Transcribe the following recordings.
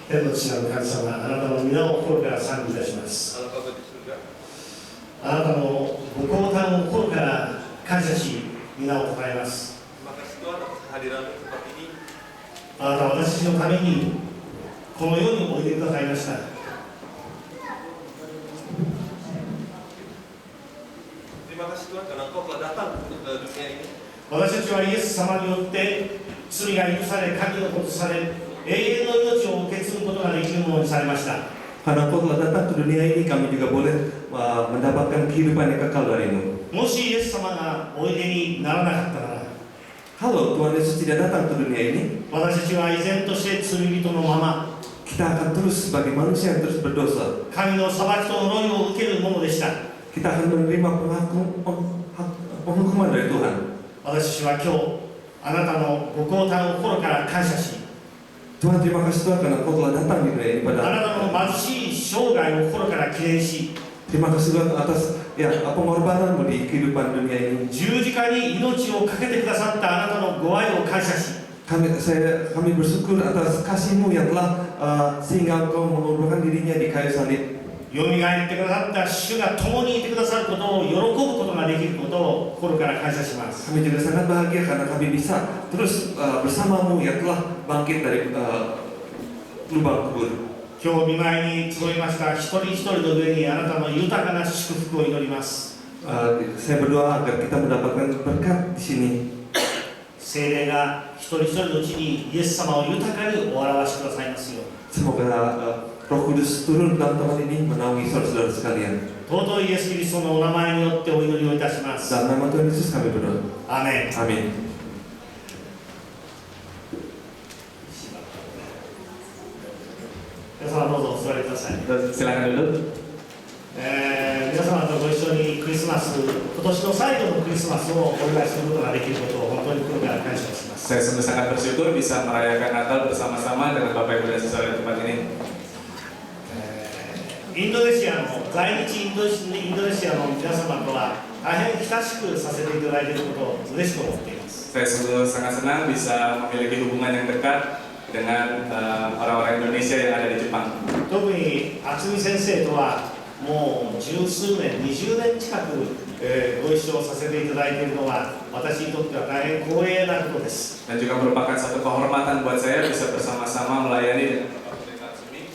天の父なる神様、あなたの皆を心から賛美いたします。 Allah Bapa di surga, あなたのご降誕を心から感謝し、皆を称えます。 terima kasih Tuhan atas kehadiran di tempat ini. あなたは私たちのためにこの世においでくださいました。 Terima kasih Tuhan karena Engkau telah datang untuk ke dunia ini. 私たちはイエス様によって罪が許され、神の子とされ、永遠の命を受け継ぐことができるものにされました。 Karena Engkau telah datang ke dunia ini, kami juga boleh mendapatkan kehidupan yang kekal darimu. もしイエス様がおいでにならなかったなら、 Kalau Tuhan Yesus tidak datang ke dunia ini, 私たちは依然として罪人のまま、 kita akan terus sebagai manusia yang terus berdosa. 神の裁きと呪いを受けるものでした。 Kita akan menerima penghukuman dari Tuhan. 私たちは今日、あなたのご降誕を心から感謝し、 Tuhan, terima kasih Tuhan karena Engkau telah datang di dunia ini あ pada なたの貧しい生涯を心から記念し、 terima kasih Tuhan atas pengorbananmu di kehidupan dunia ini. 十字架に命を懸けてくださったあなたのご愛を感謝し、 Kami bersyukur atas kasih-Mu yang telah sehingga Engkau mengorbankan dirinya di kayu salib. よみがえってくださった主が共にいてくださることを喜ぶことができることを心から感謝します。 Kami juga sangat bahagia karena kami bisa terus bersama-Mu yang telah bangkit dari lubang kubur. 今日見舞いに集いました一人一人の上にあなたの豊かな祝福を祈ります。 Saya berdoa agar kita mendapatkan berkat di sini. 聖霊が一人一人のうちにイエス様を豊かにお表しくださいますように。 Semoga Roh Kudus turun dalam tempat ini menaungi saudara-saudara sekalian. 尊いイエス・キリストのお名前によってお祈りをいたします。 Dalam nama Tuhan Yesus kami berdoa. アーメン。 Amin. 皆様どうぞお座りください。 Silakan dulu. 皆様とご一緒にクリスマス、今年の最後のクリスマスをお祝いすることができることを本当に心から感謝します。 Saya sungguh sangat bersyukur bisa merayakan Natal bersama-sama dengan Bapak Ibu dan Saudara di tempat ini. インドネシアの在日インドネシアの皆様とは大変親しくさせていただいていることを嬉しく思っています。 Saya sungguh sangat senang bisa memiliki hubungan yang dekat dengan orang-orang Indonesia yang ada di Jepang. 特に渥美先生とはもう十数年、20年近く、ご一緒させていただいているのは私にとっては大変光栄なことです。 Dan juga merupakan satu kehormatan buat saya bisa bersama-sama melayani dengan Bapak Pendeta Atsumi.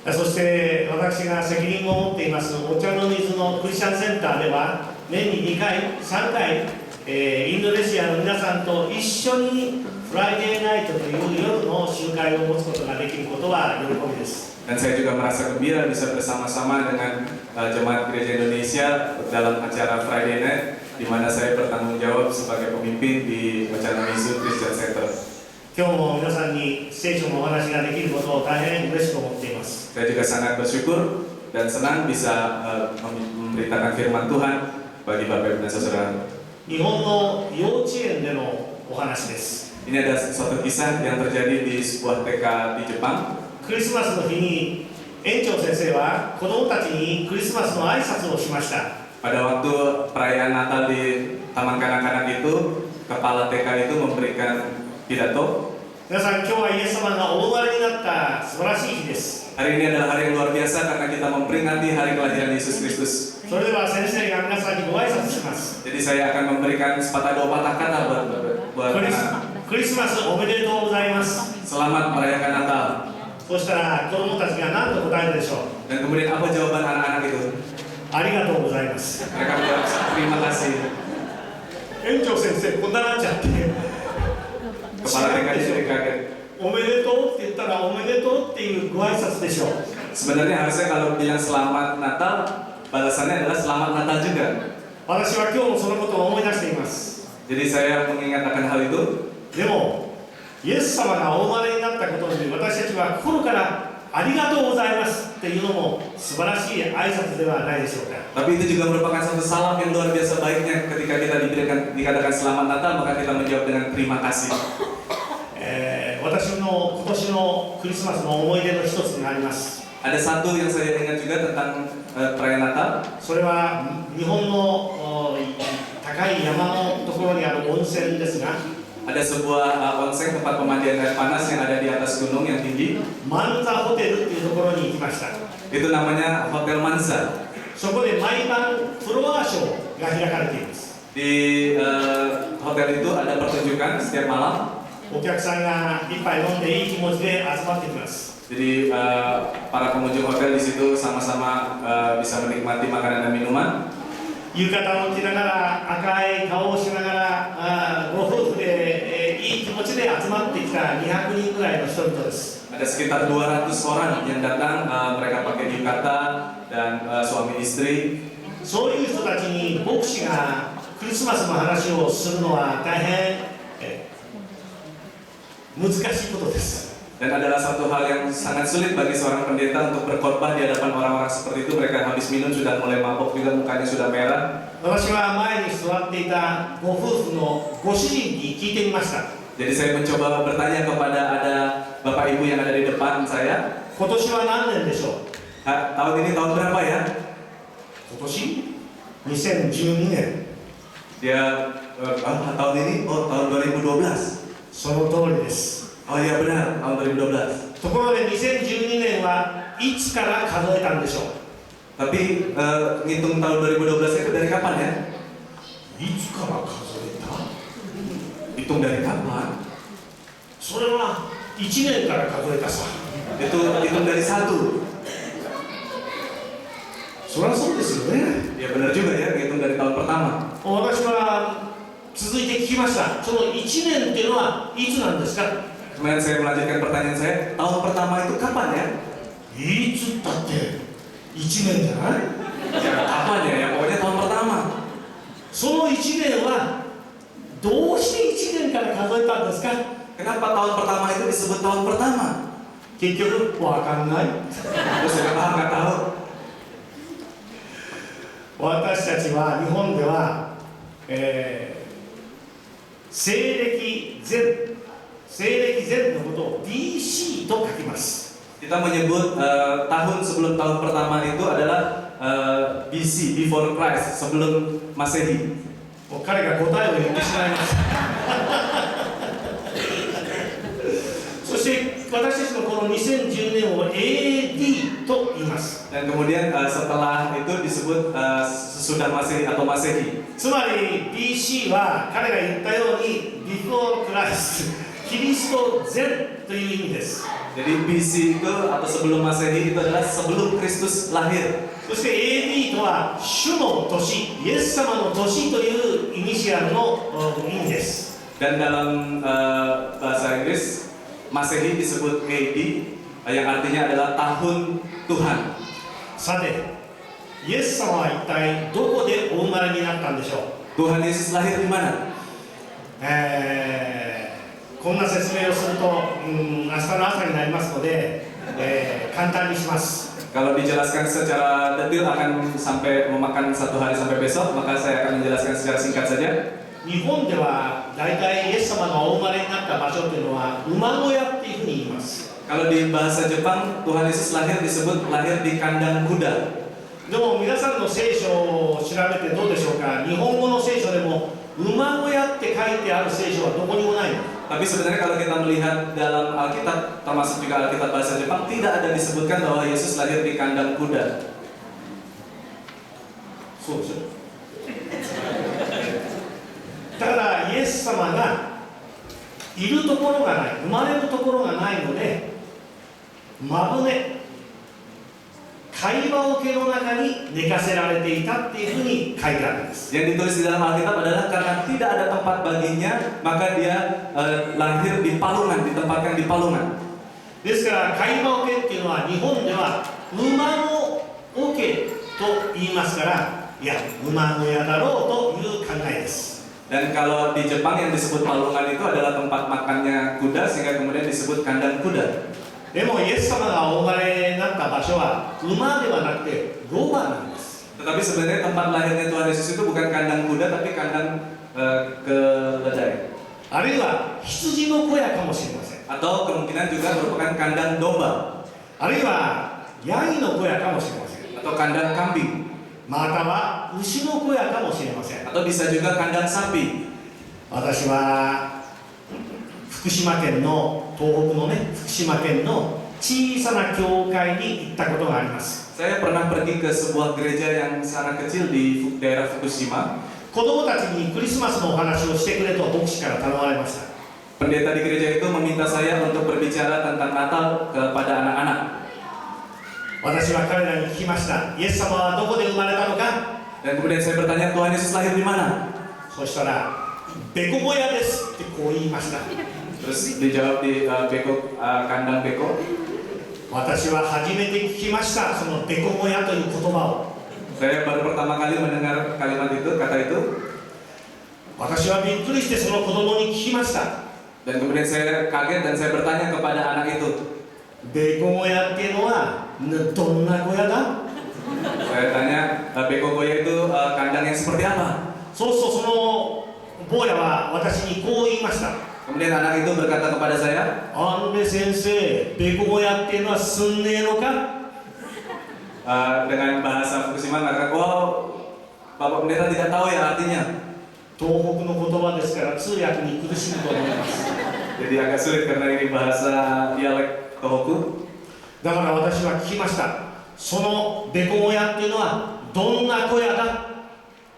そして私が責任を持っていますお茶の水のクリスチャンセンターでは年に2回、3回、インドネシアの皆さんと一緒にフライデーナイトという夜の集会を持つことができることは喜びです。 Dan saya juga merasa gembira bisa bersama-sama dengan Jemaat Gereja Indonesia dalam acara Friday Night, di mana saya bertanggung jawab sebagai pemimpin di Ochanomizu Christian Center. 今日も皆さんに聖書のお話ができることを大変嬉しく思っています。 Saya juga sangat bersyukur dan senang bisa memberitakan firman Tuhan bagi Bapak Ibu dan Saudara. 日本の幼稚園でのお話です。 Ini ada suatu kisah yang terjadi di sebuah TK di Jepang. クリスマスの日に園長先生は子どもたちにクリスマスの挨拶をしました。 Pada waktu perayaan Natal di Taman Kanak-kanak itu, kepala TK itu memberikan pidato. 皆さん、今日はイエス様がお生まれになった素晴らしい日です。 Hari ini adalah hari yang luar biasa karena kita memperingati hari kelahiran Yesus Kristus. それでは先生が皆さんにご挨拶します。 Jadi saya akan memberikan sepatah dua patah kata buat クリスマスおめでとうございます。 Selamat merayakan Natal. そしたら子供たちが何と答えるでしょう。 Dan kemudian apa jawaban anak-anak itu? ありがとうございます。 Mereka menjawab terima kasih. 園長先生こんななっちゃって。 Kepala TK jadi kaget. おめでとうって言ったらおめでとうっていうご挨拶でしょう。 Sebenarnya harusnya kalau bilang selamat Natal, balasannya adalah selamat Natal juga. 私は今日もそのことを思い出しています。 Jadi saya mengingat akan hal itu. でもイエス様がお生まれになったことに私たちは心からありがとうございますっていうのも素晴らしい挨拶ではないでしょうか。 Tapi itu juga merupakan satu salam yang luar biasa baiknya ketika kita dikatakan selamat Natal, maka kita menjawab dengan terima kasih. 私の今年のクリスマスの思い出の一つがあります。 Ada satu yang saya ingat juga tentang perayaan Natal. それは日本の高い山のところにある温泉ですが、ada sebuah onsen tempat pemandian air panas yang ada di atas gunung yang tinggi. マンザホテルっていうところに行きました。 Itu namanya Hotel Manza. そこで毎晩フロアショーが開かれています。 Di hotel itu ada pertunjukan setiap malam. お客さんが一杯飲んでいい気持ちで集まってきます。 Jadi para pengunjung hotel di situ sama-sama bisa menikmati makanan dan minuman. 浴衣を着ながら赤い顔をしながらご夫婦で、いい気持ちで集まってきた200人ぐらいの人々です。 Ada sekitar 200 orang yang datang, mereka pakai yukata dan suami istri. そういう人たちに牧師がクリスマスの話をするのは大変難しいことです。 Dan adalah satu hal yang sangat sulit bagi seorang pendeta untuk berkhotbah di hadapan orang-orang seperti itu. Mereka habis minum sudah mulai mabok juga, mukanya sudah merah. 私は前に座っていたご夫婦のご主人に聞いてみました。 Jadi saya mencoba bertanya kepada ada bapak ibu yang ada di depan saya. 今年は何年でしょう。 Tahun ini tahun berapa ya? 今年2012年。 Dia tahun ini tahun 2012. その通りです。 Oh iya benar, tahun 2012. ところで2012年はいつから数えたんでしょう。 Tapi ngitung tahun 2012 itu dari kapan ya? いつから数えた？ Hitung dari kapan? それは1年から数えたさ。 Itu hitung dari 1. そりゃそうですよね。 Ya benar juga ya, hitung dari tahun pertama. 私は続いて聞きました。その1年っていうのはいつなんですか？ Kemudian saya melanjutkan pertanyaan saya, tahun pertama itu kapan ya? いつだって1年じゃない？ Ya kapan ya? Ya pokoknya tahun pertama. その1年はどうして1年から数えたんですか？ Kenapa tahun pertama itu disebut tahun pertama? 結局わかんない。 Terus saya nggak tahu. 私たちは日本では、西暦前のことを BC と書きます。 Kita menyebut tahun sebelum tahun pertama itu adalah BC, before Christ, sebelum Masehi. 彼が答えを言ってしまいましたそして私たちのこの2010年を AD と言います。 Dan kemudian setelah itu disebut sesudah Masehi atau Masehi. つまり BC は彼が言ったように Before Christ キリスト前という意味です。 Jadi BC itu atau sebelum Masehi itu adalah sebelum Kristus lahir. そして AD とは主の年、イエス様の年というイニシアルの意味です。 Dan dalam bahasa Inggris Masehi disebut AD yang artinya adalah tahun Tuhan. さて、イエス様は一体どこでお生まれになったんでしょう。 Tuhan Yesus lahir di mana? こんな説明をすると、明日の朝になりますので、簡単にします。 Kalau dijelaskan secara detail akan sampai memakan 1 hari sampai besok, maka saya akan menjelaskan secara singkat saja. 日本では大体イエス様がお生まれになった場所というのは馬小屋っていうふうに言います。 Kalau di bahasa Jepang, Tuhan Yesus lahir disebut lahir di kandang kuda. でも皆さんの聖書を調べてどうでしょうか。日本語の聖書でも馬小屋って書いてある聖書はどこにもないの。 Tapi sebenarnya kalau kita melihat dalam Alkitab, termasuk juga Alkitab bahasa Jepang, tidak ada disebutkan bahwa Yesus lahir di kandang kuda. そうでしょ。だからイエス様がいるところがない、生まれるところがないので、マブネ、会話桶の中に寝かせられていたっていうふうに書いてあるんです。 Yang ditulis di dalam Alkitab adalah karena tidak ada tempat baginya, maka dia lahir di palungan, ditempatkan di palungan. ですから会話桶っていうのは日本では馬の桶と言いますから、いや馬小屋だろうという考えです。 Dan kalau di Jepang yang disebut palungan itu adalah tempat makannya kuda, sehingga kemudian disebut kandang kuda. でもイエス様がお生まれになった場所は馬ではなくてロバなんです。 Tetapi sebenarnya tempat lahirnya Tuhan Yesus itu bukan kandang kuda, tapi kandang keledai. あるいは羊の小屋かもしれません。 Atau kemungkinan juga merupakan kandang domba. あるいはヤギの小屋かもしれません。 Atau kandang kambing. または牛の小屋かもしれません。 Atau bisa juga kandang sapi. 私は福島県の東北のね、福島県の小さな教会に行ったことがあります。 Saya pernah pergi ke sebuah gereja yang sangat kecil di daerah Fukushima. 子供たちにクリスマスのお話をしてくれと牧師から頼まれました。 Pendeta di gereja itu meminta saya untuk berbicara tentang Natal kepada anak-anak. 私は彼らに聞きました。イエス様はどこで生まれたのか。 Dan kemudian saya bertanya, Tuhan Yesus lahir di mana? そしたら、ベコ小屋ですってこう言いました。 Terus dijawab di kandang beko. 私は初めて聞きました、そのベコ小屋という言葉を。 Saya baru pertama kali mendengar kalimat itu, kata itu. 私はびっくりしてその子供に聞きました。 Dan kemudian saya kaget dan saya bertanya kepada anak itu. ベコ小屋っていうのはどんな小屋だ。 Saya tanya, beko goya itu kandang yang seperti apa? そうするとその坊やは私にこう言いました。 Kemudian anak itu berkata kepada saya, アンレ先生、ベコ小屋っていうのは住んでえのか。 dengan bahasa Fukushima mengatakan, wow, Bapak Pendeta tidak tahu ya artinya. 東北の言葉ですから通訳に苦しむと思います。 Jadi agak sulit karena ini bahasa dialek Tohoku. だから私は聞きました。そのベコ小屋っていうのはどんな小屋だ。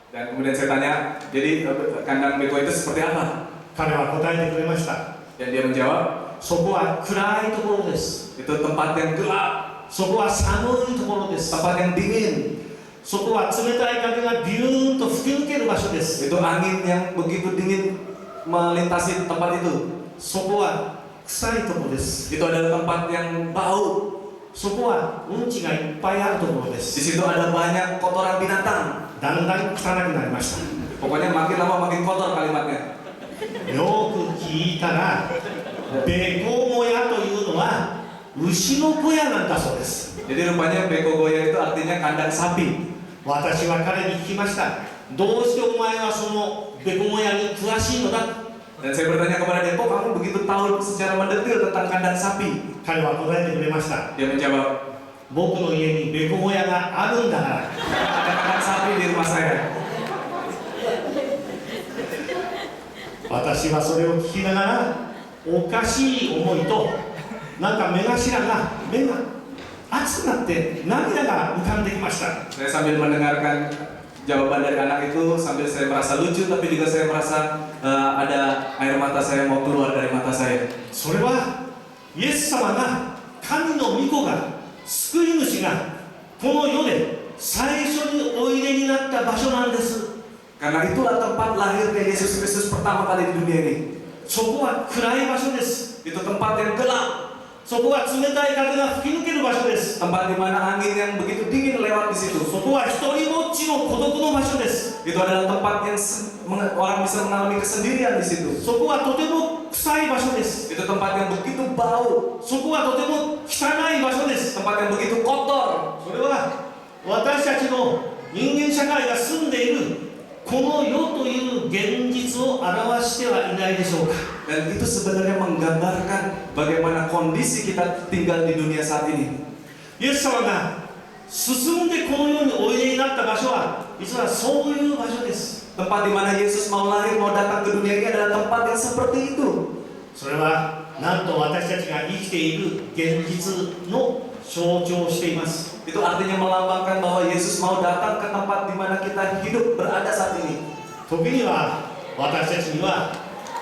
Dan kemudian saya tanya, jadi kandang beko itu seperti apa? 彼は答えてくれました。 Dan dia menjawab, そこは暗いところです。 itu tempat yang gelap, そこは寒いところです。 tempat yang dingin. そこは冷たい風がビューンと吹き抜ける場所です。 Itu angin yang begitu dingin melintasi tempat itu. そこは臭いところです。 Itu adalah tempat yang bau. そこはうんちがいっぱいあるところで Di す。 situ ada banyak kotoran binatang. だんだん汚くなりました。 Pokoknya makin lama makin kotor kalimatnya. よく聞いたら、ベコ小屋というのは牛の小屋なんだそうです。 Jadi rupanya beko goya itu artinya kandang sapi. 私は彼に聞きました。どうしてお前はそのベコ小屋に詳しいのだ。 Dan saya bertanya kepada dia, kok kamu begitu tahu secara mendetil tentang kandang sapi? 彼は答えてくれました。 Dia menjawab, 僕の家にベコ小屋があるんだから。 ada kandang sapi di rumah saya. 私はそれを聞きながらおかしい思いと、なんか目が熱くなって涙が浮かんできました。 Saya sambil mendengarkan jawaban dari anak itu, sambil saya merasa lucu, tapi juga saya merasa ada air mata saya mau keluar dari mata saya. それはイエス様が、神の御子が、救い主がこの世で最初においでになった場所なんです。 Karena itulah tempat lahirnya Yesus Kristus pertama kali di dunia ini. そこは暗い場所です。 Itu tempat yang gelap, そこは冷たい風が吹き抜ける場所です。 tempat di mana angin yang begitu dingin lewat di situ. そこは一人ぼっちの孤独の場所です。 Itu adalah tempat yang orang bisa mengalami kesendirian di situ. そこはとても臭い場所です。 Itu tempat yang begitu bau, そこはとても汚い場所です。 tempat yang begitu kotor. それは私たちの人間社会が住んでいるこの世という現実を表してはいないでしょうか。 Dan itu sebenarnya menggambarkan bagaimana kondisi kita tinggal di dunia saat ini. イエス様が進んでこの世においでになった場所は実はそういう場所です。 Tempat di mana Yesus mau lahir, mau datang ke dunia ini adalah tempat yang seperti itu. それはなんと私たちが生きている現実の象徴をしています。 Itu artinya melambangkan bahwa Yesus mau datang ke tempat di mana kita hidup berada saat ini. 時には私たちには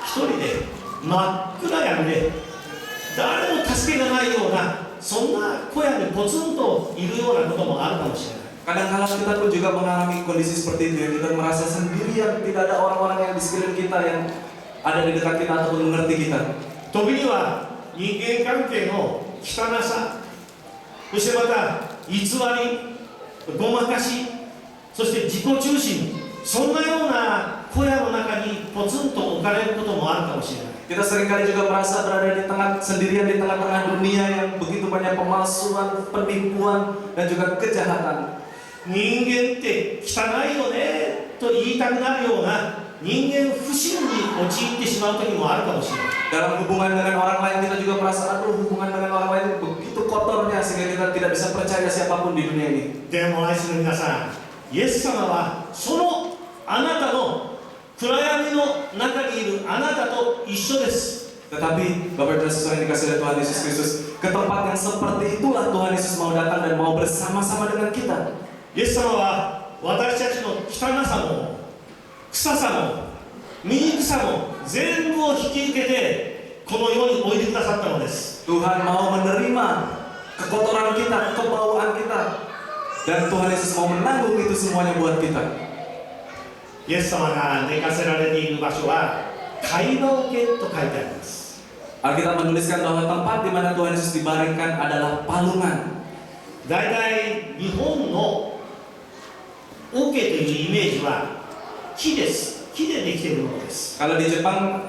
一人で真っ暗闇で誰も助けがないようなそんな小屋にポツンといるようなこともあるかもしれない。 Kadang-kadang kita pun juga mengalami kondisi seperti itu, ya. Kita merasa sendirian, tidak ada orang-orang yang di sekeliling kita yang ada di dekat kita ataupun mengerti kita. 時には人間関係の汚さ、そしてまた偽り、ごまかし、そして自己中心、そんなような小屋の中にポツンと置かれることもあるかもしれない。 Kita seringkali juga merasa berada di tengah sendirian di tengah-tengah dunia yang begitu banyak pemalsuan, penipuan, dan juga kejahatan. 人間って汚いよねと言いたくなるような人間不信に陥ってしまう時もあるかもしれない。 Dalam hubungan dengan orang lain kita juga merasa, aduh, hubungan dengan orang lain begitu kotornya sehingga kita tidak bisa percaya siapapun di dunia ini. でも愛する皆さん、イエス様はそのあなたの暗闇の中にいるあなたと一緒です。Tetapi Bapak Ibu dan Saudara yang dikasihi oleh Tuhan Yesus Kristus, ke tempat yang seperti itulah Tuhan Yesus mau datang dan mau bersama-sama dengan kita. イエス様は私たちの汚さも臭さも醜さも全部を引き受けてこの世においでくださったのです。 Tuhan mau menerima kekotoran kita, kebauan kita, dan Tuhan Yesus mau menanggung itu semuanya buat kita. イエス様が寝かせられている場所は会話桶と書いてあります。 Alkitab menuliskan bahwa tempat di mana Tuhan Yesus dibaringkan adalah palungan. 大体日本の桶というイメージは木です。木でできているものです。 Kalau di Jepang,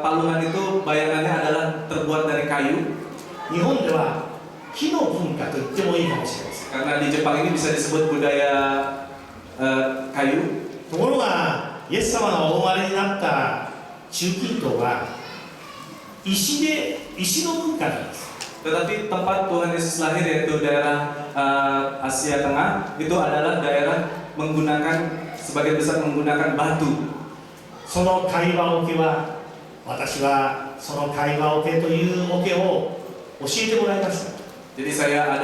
palungan itu bayangannya adalah terbuat dari kayu. 日本では木の文化と言ってもいいかもしれません。 Karena di Jepang ini bisa disebut budaya kayu. ところがイエス様がお生まれになった中近東は石の文化なんです。 Tetapi tempat Tuhan Yesus lahir yaitu daerah Asia Tengah itu adalah daerah sebagian besar menggunakan batu. その会話桶は私はその会話桶という桶を教えてもらいました。 Jadi saya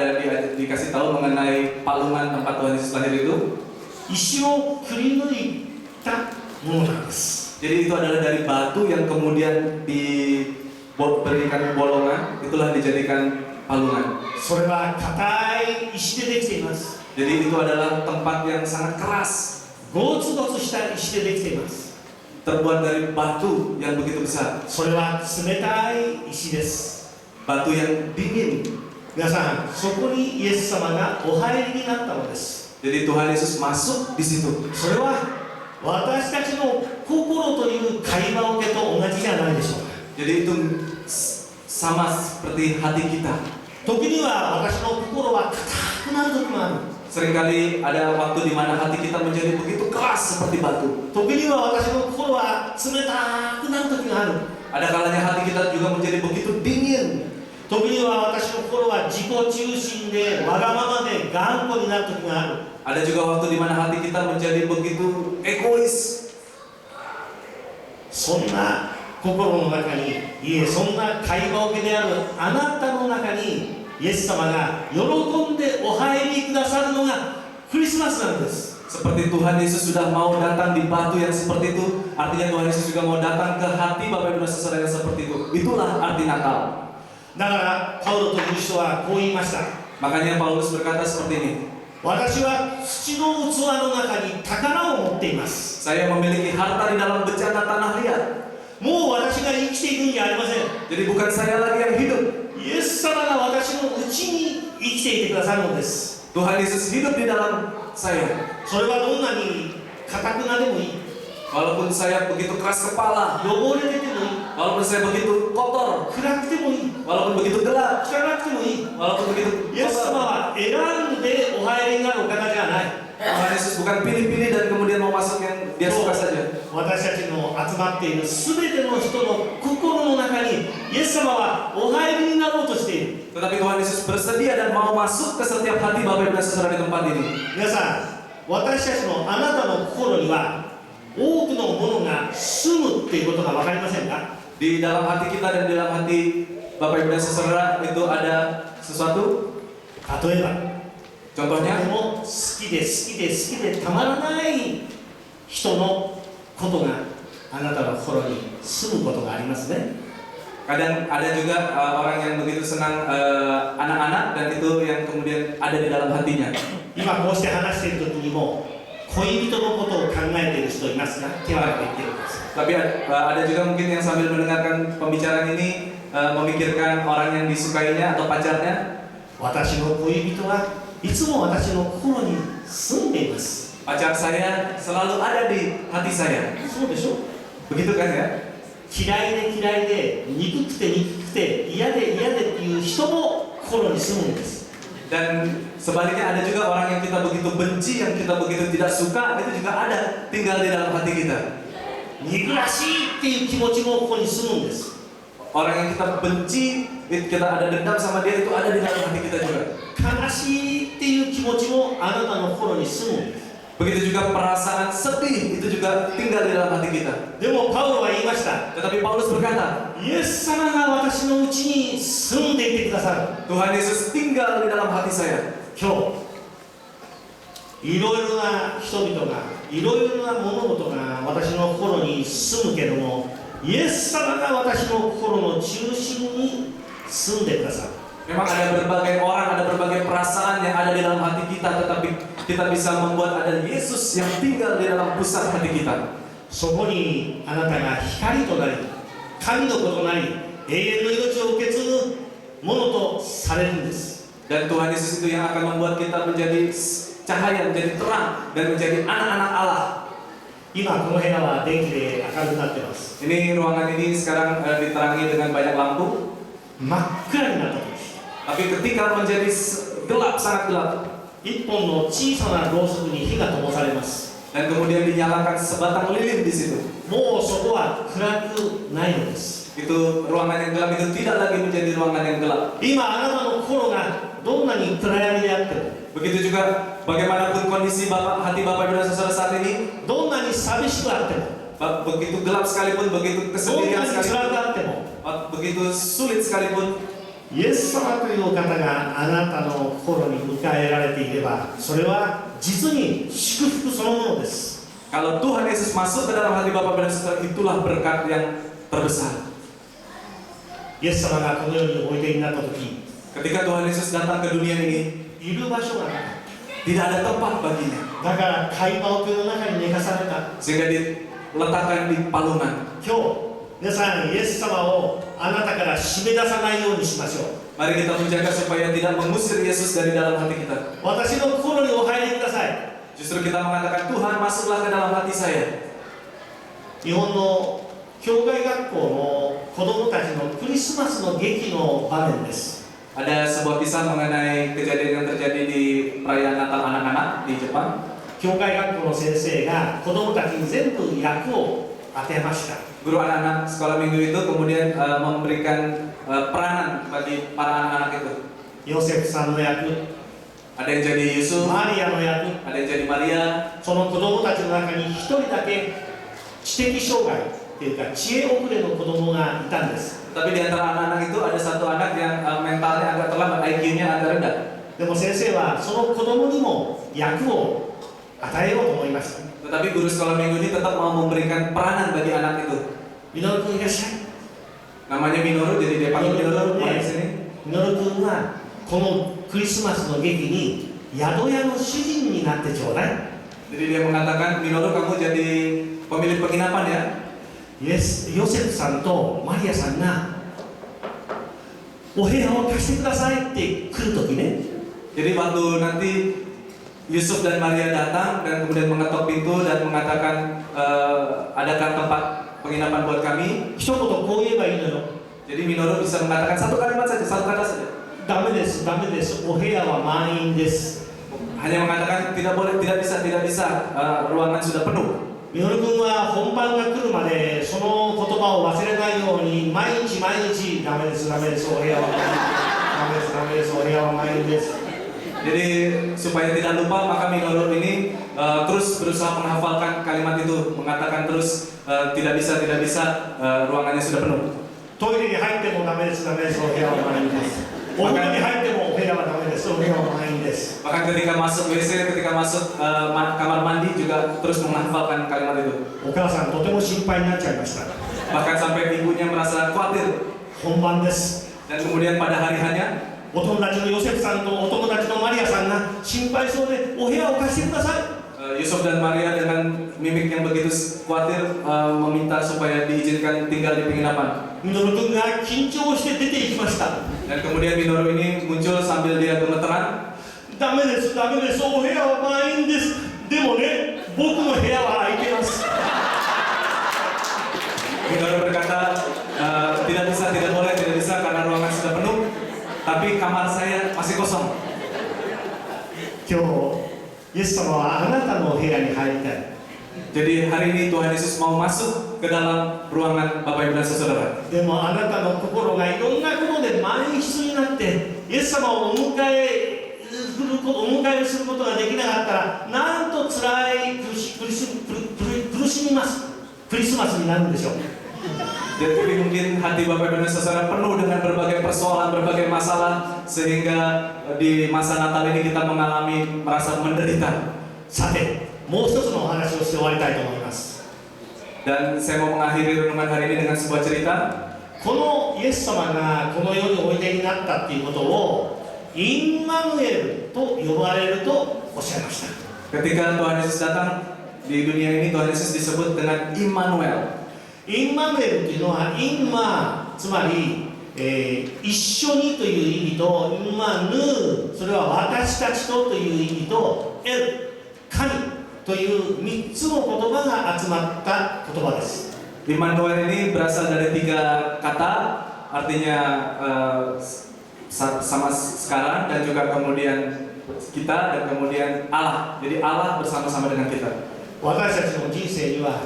dikasih tahu mengenai palungan tempat Tuhan Yesus lahir itu. 石をくり抜いたものなんです。 Jadi itu adalah dari batu yang kemudian diberikan bolongan, itulah dijadikan palungan. それは硬い石でできています。 Jadi itu adalah tempat yang sangat keras, ゴツゴツした石でできています。 terbuat dari batu yang begitu besar, それは冷たい石です。 batu yang dingin. 皆さん、そこにイエス様がお入りになったのです。 Jadi Tuhan Yesus masuk di situ. それは私たちの心という会話桶と同じじゃないでしょうか。 Jadi itu sama seperti hati kita. 時には私の心は硬くなる時もある。 Seringkali ada waktu di mana hati kita menjadi begitu keras seperti batu. 時には私の心は冷たくなる時がある。 Ada kalanya hati kita juga menjadi begitu dingin. 時には私の心は自己中心でわがままで頑固になる時がある。 Ada juga waktu di mana hati kita menjadi begitu egois. そんな心の中に、そんな会話桶であるあなたの中にイエス様が喜んでお入りくださるのがクリスマスなんです。 Seperti Tuhan Yesus sudah mau datang di batu yang seperti itu, artinya Tuhan Yesus juga mau datang ke hati Bapak Ibu dan Saudara yang seperti itu. Itulah arti Natal. だからパウロという人はこう言いました。 Makanya Paulus berkata seperti ini. 私は土の器の中に宝を持っています。 Saya memiliki harta di dalam bejana tanah liat. もう私が生きているんじゃありません。 Jadi bukan saya lagi yang hidup. イエス様が私のうちに生きていてくださるのです。 Tuhan Yesus hidup di dalam saya. それはどんなに硬くなでもいい。 Walaupun saya begitu keras kepala, 汚れててもいい。 walaupun saya begitu kotor, 暗くてもいい。 walaupun begitu gelap, 汚くてもいい。 walaupun begitu イエス様 kotor. は選んでお入りになるお方じゃない。 Tuhan Yesus bukan pilih-pilih dan kemudian mau masuk yang dia suka saja. 私たちの集まっているすべての人の心の中にイエス様はお入りになろうとしている。 Tetapi Tuhan Yesus bersedia dan mau masuk ke setiap hati Bapak Ibu dan Saudara di tempat ini. 皆さん、私たちのあなたの心には多くのものが住むっていうことが分かりませんか？ Di dalam hati kita dan di dalam hati Bapak Ibu dan Saudara itu ada sesuatu. 例えば、 Contohnya, でも好きで好きで好きでたまらない人のことがあなたの心に住むことがありますね。 kadang ada juga orang yang begitu senang anak-anak dan itu yang kemudian ada di dalam hatinya. 今こうして話している時にも恋人のことを考えている人いますか？手を挙げて言ってるんです。 Tapi ada juga mungkin yang sambil mendengarkan pembicaraan ini memikirkan orang yang disukainya atau pacarnya. 私の恋人はいつも私の心に住んでいます。 Pacar saya selalu ada di hati saya. そうでしょ？ Begitu kan ya? 嫌いで嫌いで憎くて憎くて嫌で嫌でっていう人も心に住むんです。 Dan sebaliknya ada juga orang yang kita begitu benci, yang kita begitu tidak suka, itu juga ada tinggal di dalam hati kita. 憎らしいっていう気持ちもここに住むんです。 Orang yang kita benci, kita ada dendam sama dia itu ada di dalam hati kita juga. 悲しいっていう気持ちもあなたの心に住むんです。 Begitu juga perasaan sedih itu juga tinggal di dalam hati kita. でもパウロは言いました。 Tetapi Paulus berkata, イエス様が私のうちに住んでいてくださる。 Tuhan Yesus tinggal di dalam hati saya. 今日いろいろな人々がいろいろな物事が私の心に住むけども、イエス様が私の心の中心に住んでくださる。 Memang ada berbagai orang, ada berbagai perasaan yang ada di dalam hati kita, tetapi kita bisa membuat ada Yesus yang tinggal di dalam pusat hati kita. そこにあなたが光となり、神の子となり、永遠の命を受け継ぐものとされるんです。 Dan Tuhan Yesus itu yang akan membuat kita menjadi cahaya, menjadi terang, dan menjadi anak-anak Allah. 今この部屋は電気で明るくなってます。 Ini ruangan ini sekarang diterangi dengan banyak lampu. 真っ暗になった時、 Tapi ketika menjadi gelap, sangat gelap, 一本の小さなろうそくに火が灯されます。 dan kemudian dinyalakan sebatang lilin di situ. もうそこは暗くないのです。 Itu ruangan yang gelap itu tidak lagi menjadi ruangan yang gelap. 今あなたの心がどんなに暗闇であっても、 Begitu juga bagaimanapun kondisi hati Bapak Ibu dan Saudara saat ini, どんなに寂しくあっても、 begitu gelap sekalipun, begitu どんな kesedihan に辛く sekalipun, あっても、 begitu sulit sekalipun, イエス様というお方があなたの心に迎えられていれば、それは実に祝福そのものです。 kalau Tuhan Yesus masuk ke dalam hati Bapak Ibu dan Saudara, itulah berkat yang terbesar. イエス様がこの世においでになった時、 Ketika Tuhan Yesus datang ke dunia ini, いる場所がなかっ tidak ada tempat baginya, た。だから海馬桶の中に寝かされた。 sehingga diletakkan di palungan. 今日皆さん、イエス様をあなたから締め出さないようにしましょう。 Mari kita menjaga supaya tidak mengusir Yesus dari dalam hati kita. 私の心にお入りください。 Justru kita mengatakan, Tuhan masuklah ke dalam hati saya. 日本の教会学校の子供たちのクリスマスの劇の場面です。 Ada sebuah kisah mengenai kejadian yang terjadi di perayaan Natal anak-anak di Jepang. 教会学校の先生が子供たちに全部役を当てました。 Guru anak-anak sekolah minggu itu kemudian memberikan peranan bagi para anak-anak itu. ヨセフさんの役、 Ada yang jadi Yusuf, マリアの役、 ada yang jadi Maria. その子供たちの中に一人だけ知的障害っていうか知恵遅れの子供がいたんです。 Tapi di antara anak-anak itu ada satu anak yang mentalnya agak terlambat, IQ-nya agak rendah. でも先生はその子供にも役を与えようと思いました。 Tetapi guru sekolah minggu ini tetap mau memberikan peranan bagi anak itu. ミノル君いらっしゃい。 Namanya Minoru, jadi dia panggil Minoru di sini. ミノル君はこのクリスマスの劇に宿屋の主人になってちょうだい。 Jadi dia mengatakan, Minoru kamu jadi pemilik penginapan ya. ヨセフさんとマリアさんがお部屋を貸してくださいって来るときね、 Jadi waktu nanti Yusuf dan Maria datang dan kemudian mengetok pintu dan mengatakan, adakah tempat penginapan buat kami? 一言こう言えばいいのよ。 Jadi Minoru bisa mengatakan satu kalimat saja, satu kata saja. ダメです、ダメです、お部屋は満員です。 Hanya mengatakan tidak boleh, tidak bisa, ruangan sudah penuh. ミノル君は本番が来るまでその言葉を忘れないように毎日ダメです、ダメです、お部屋は満員です、ダメです、お部屋は満員です。 Jadi supaya tidak lupa maka Minoru ini terus berusaha menghafalkan kalimat itu, mengatakan terus tidak bisa, ruangannya sudah penuh. トイレに入ってもダメです、ダメです、お部屋は満員です。お風呂に入ってもお部屋はダメです、お部屋は満員です。 Bahkan ketika masuk WC, ketika masuk kamar mandi juga terus menghafalkan kalimat itu. お母さんとても心配になっちゃいました。 Bahkan sampai ibunya merasa khawatir. 本番です。 Dan kemudian pada hari hanya お友達のヨセフさんとお友達のマリアさんが心配そうでお部屋を貸してください。 Yusuf dan Maria dengan mimik yang begitu khawatir meminta supaya diizinkan tinggal di penginapan. ミノル君が緊張して出て行きました。 Dan kemudian Minoru ini muncul sambil dia gemeteran. ダメです、ダメです、お部屋は満員です。でもね、僕の部屋は空いてます。 Minoru berkata, tidak bisa, tidak boleh, tidak bisa karena ruangan sudah penuh. Tapi kamar saya masih kosong. 今日イエス様はあなたの部屋に入りたい。 Jadi hari ini Tuhan Yesus mau masuk ke dalam ruangan Bapak Ibu dan Saudara. でもあなたの心がいろんなことで満室になってイエス様をお迎えすることができなかったらなんとつらい苦しみます。クリスマスになるんでしょう。Jadi mungkin hati Bapak Ibu dan Saudara penuh dengan berbagai persoalan, berbagai masalah, sehingga di masa Natal ini kita mengalami merasa menderita. さて、もう一つのお話をして終わりたいと思います。 Dan saya mau mengakhiri renungan hari ini dengan sebuah cerita. このイエス様がこの世においでになったっていうことをインマヌエルと呼ばれるとおっしゃいました。 Ketika Tuhan Yesus datang di dunia ini, Tuhan Yesus disebut dengan Immanuel. インマヌエルというのはインマ、つまり、一緒にという意味とインマヌ、それは私たちとという意味とエル、神という3つの言葉が集まった言葉です。 Immanuel ini berasal dari 3 kata, artinya sama sekarang dan juga kemudian kita dan kemudian Allah. Jadi Allah bersama-sama dengan kita. 私たちの人生には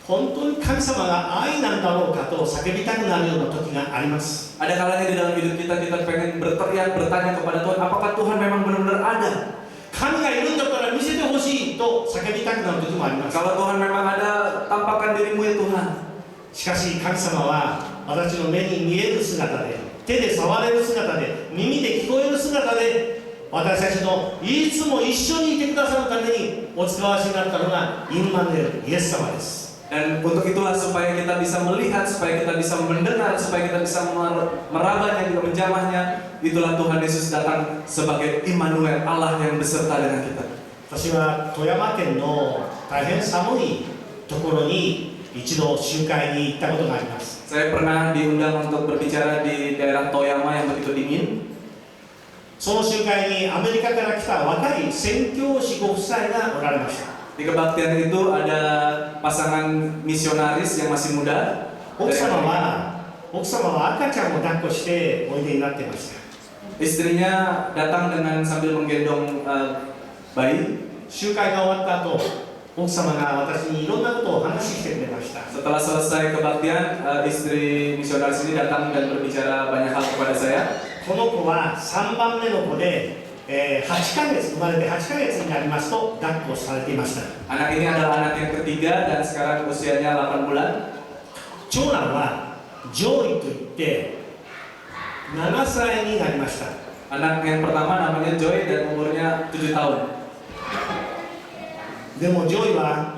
本当に神様が愛なんだろうかと叫びたくなるような時があります。 Ada kalanya di dalam hidup kita pengen berteriak, bertanya kepada Tuhan, apakah Tuhan memang benar-benar ada? 神がいるんだったら見せてほしいと叫びたくなる時もあります。 Kalau Tuhan memang ada, tampakkan dirimu ya Tuhan. しかし神様は私の目に見える姿で、手で触れる姿で、耳で聞こえる姿で、私たちのいつも一緒にいてくださるためにお使わしになったのがインマヌエル、イエス様です。 Dan untuk itulah supaya kita bisa melihat, supaya kita bisa mendengar, supaya kita bisa merabanya, juga menjamahnya, itulah Tuhan Yesus datang sebagai Immanuel, Allah yang beserta dengan kita. 私は富山県の大変寒いところに一度集会に行ったことがあります。 Saya pernah diundang untuk berbicara di daerah Toyama yang begitu dingin. その集会にアメリカから来た若い宣教師ご夫妻がおられました。 Di kebaktian itu ada pasangan misionaris yang masih muda. 奥様は赤ちゃんを抱っこしておいでになっていました。 Istrinya datang dengan sambil menggendong bayi. 集会が終わった後、奥様が私にいろんなことを話してくれました。 Setelah selesai kebaktian, istri misionaris ini datang dan berbicara banyak hal kepada saya. この子は3番目の子で、8ヶ月生まれて8ヶ月になりますと抱っこされていました。 Anak ini adalah anak yang ketiga dan sekarang usianya 8 bulan. 長男はジョイといって7歳になりました。 Anak yang pertama namanya Joy dan umurnya 7 tahun. でもジョイは